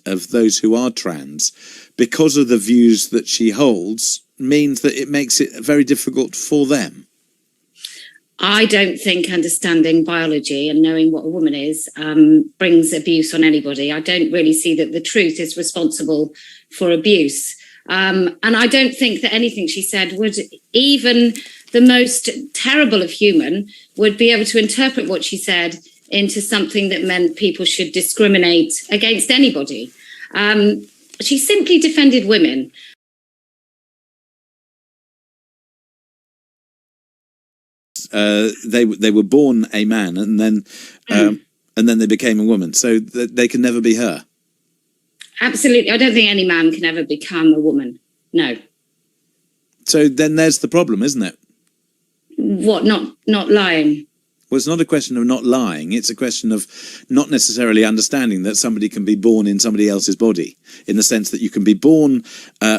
of those who are trans, because of the views that she holds, means that it makes it very difficult for them? I don't think understanding biology and knowing what a woman is brings abuse on anybody. I don't really see that the truth is responsible for abuse. And I don't think that anything she said would, even the most terrible of human, would be able to interpret what she said into something that meant people should discriminate against anybody. She simply defended women. They were born a man and then they became a woman, so they can never be her. Absolutely. I don't think any man can ever become a woman. No. So then there's the problem, isn't it? What, not lying? Well, it's not a question of not lying. It's a question of not necessarily understanding that somebody can be born in somebody else's body, in the sense that you can be born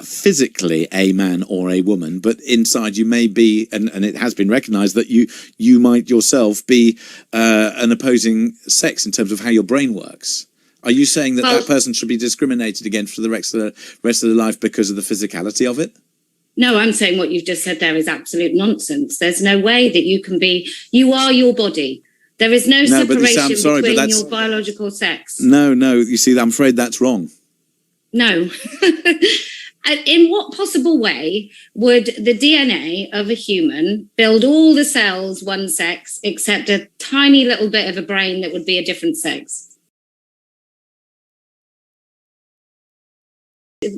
physically a man or a woman, but inside you may be, and it has been recognised, that you might yourself be an opposing sex in terms of how your brain works. Are you saying that that person should be discriminated against for the rest of their life because of the physicality of it? No, I'm saying what you've just said there is absolute nonsense. There's no way that you can be, you are your body. There is no separation between your biological sex. No, you see, I'm afraid that's wrong. No. In what possible way would the DNA of a human build all the cells one sex, except a tiny little bit of a brain that would be a different sex?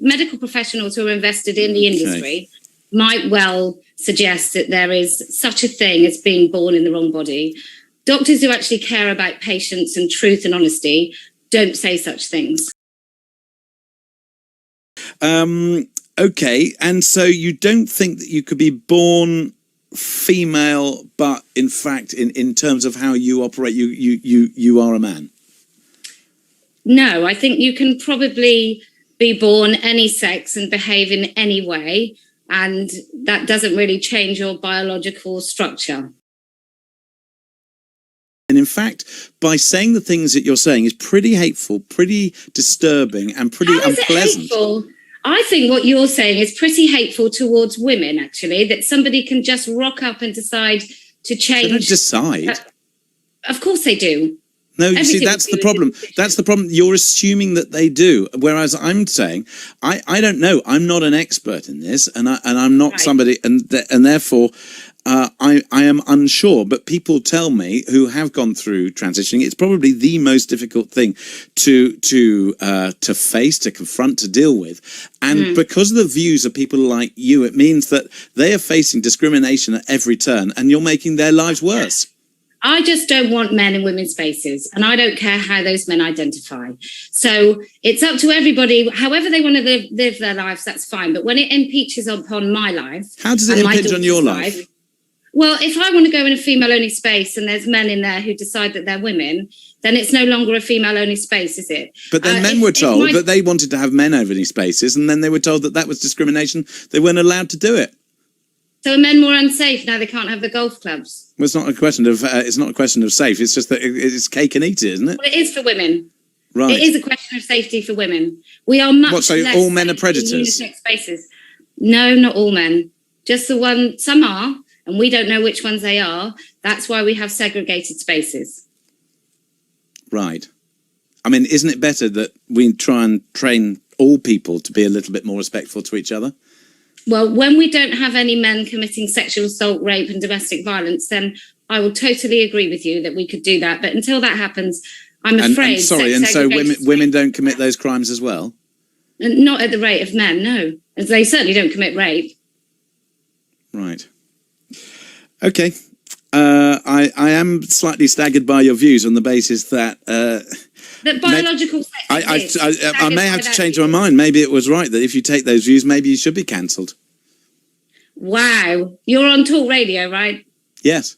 Medical professionals who are invested in the industry might well suggest that there is such a thing as being born in the wrong body. Doctors who actually care about patients and truth and honesty don't say such things. Okay, and so you don't think that you could be born female, but in fact, in terms of how you operate, you are a man? No, I think you can probably be born any sex and behave in any way, and that doesn't really change your biological structure. And in fact, by saying the things that you're saying is pretty hateful, pretty disturbing, and pretty unpleasant. Hateful? I think what you're saying is pretty hateful towards women, actually, that somebody can just rock up and decide to change. They don't decide. Of course they do. No, you see, that's the problem. That's the problem. You're assuming that they do, whereas I'm saying, I don't know. I'm not an expert in this, and I'm not somebody, and therefore, I am unsure. But people tell me who have gone through transitioning, it's probably the most difficult thing to face, to confront, to deal with. And because of the views of people like you, it means that they are facing discrimination at every turn, and you're making their lives worse. I just don't want men in women's spaces, and I don't care how those men identify. So it's up to everybody, however they want to live their lives, that's fine. But when it impeaches upon my life... How does it impinge on your life? Well, if I want to go in a female-only space and there's men in there who decide that they're women, then it's no longer a female-only space, is it? But then men were told that they wanted to have men-only spaces, and then they were told that that was discrimination. They weren't allowed to do it. So are men more unsafe now they can't have the golf clubs? Well, it's not a question of safe. It's just that it's cake and eat it, isn't it? Well, it is for women. Right. It is a question of safety for women. We are much so less all men are safe predators? in unisex spaces. No, not all men. Just the one. Some are, and we don't know which ones they are. That's why we have segregated spaces. Right. I mean, isn't it better that we try and train all people to be a little bit more respectful to each other? Well, when we don't have any men committing sexual assault, rape and domestic violence, then I will totally agree with you that we could do that. But until that happens, I'm afraid... And so women don't commit those crimes as well? Not at the rate of men, no. They certainly don't commit rape. Right. Okay. I am slightly staggered by your views on the basis that... that biological sex I may have to change my mind. Maybe it was right that if you take those views, maybe you should be cancelled. Wow. You're on talk radio, right? Yes.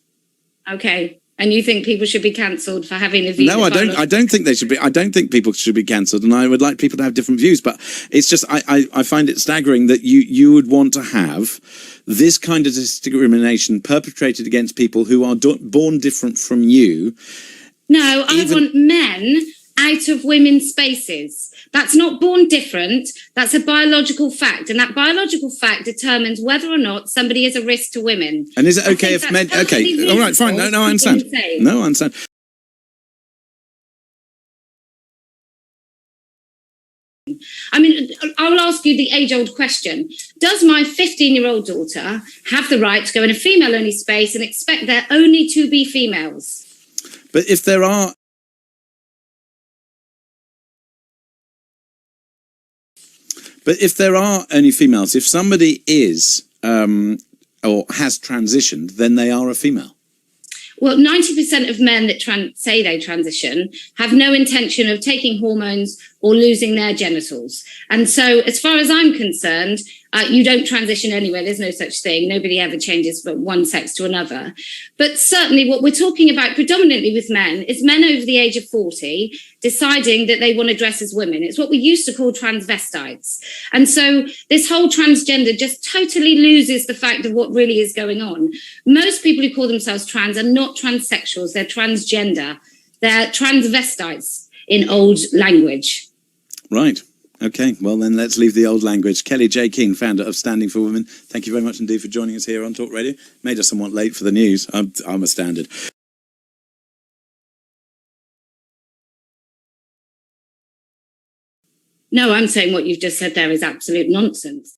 Okay. And you think people should be cancelled for having a view? No, I don't. I don't think they should be. I don't think people should be cancelled, and I would like people to have different views. But it's just I find it staggering that you would want to have this kind of discrimination perpetrated against people who are born different from you. No, I want men out of women's spaces. That's not born different. That's a biological fact. And that biological fact determines whether or not somebody is a risk to women. And is it okay if men... Okay, all right, fine. No, I understand. No, I understand. I mean, I will ask you the age-old question. Does my 15-year-old daughter have the right to go in a female-only space and expect there only to be females? But if there are... But if there are only females, if somebody is or has transitioned, then they are a female. Well, 90% of men that say they transition have no intention of taking hormones or losing their genitals. And so as far as I'm concerned, you don't transition anywhere. There's no such thing. Nobody ever changes from one sex to another. But certainly what we're talking about predominantly with men is men over the age of 40 deciding that they want to dress as women. It's what we used to call transvestites. And so this whole transgender just totally loses the fact of what really is going on. Most people who call themselves trans are not transsexuals. They're transgender. They're transvestites in old language. Right. Okay, well then let's leave the old language. Kellie-Jay Keen, founder of Standing for Women, thank you very much indeed for joining us here on Talk Radio. Made us somewhat late for the news. I'm astounded. No, I'm saying what you've just said there is absolute nonsense.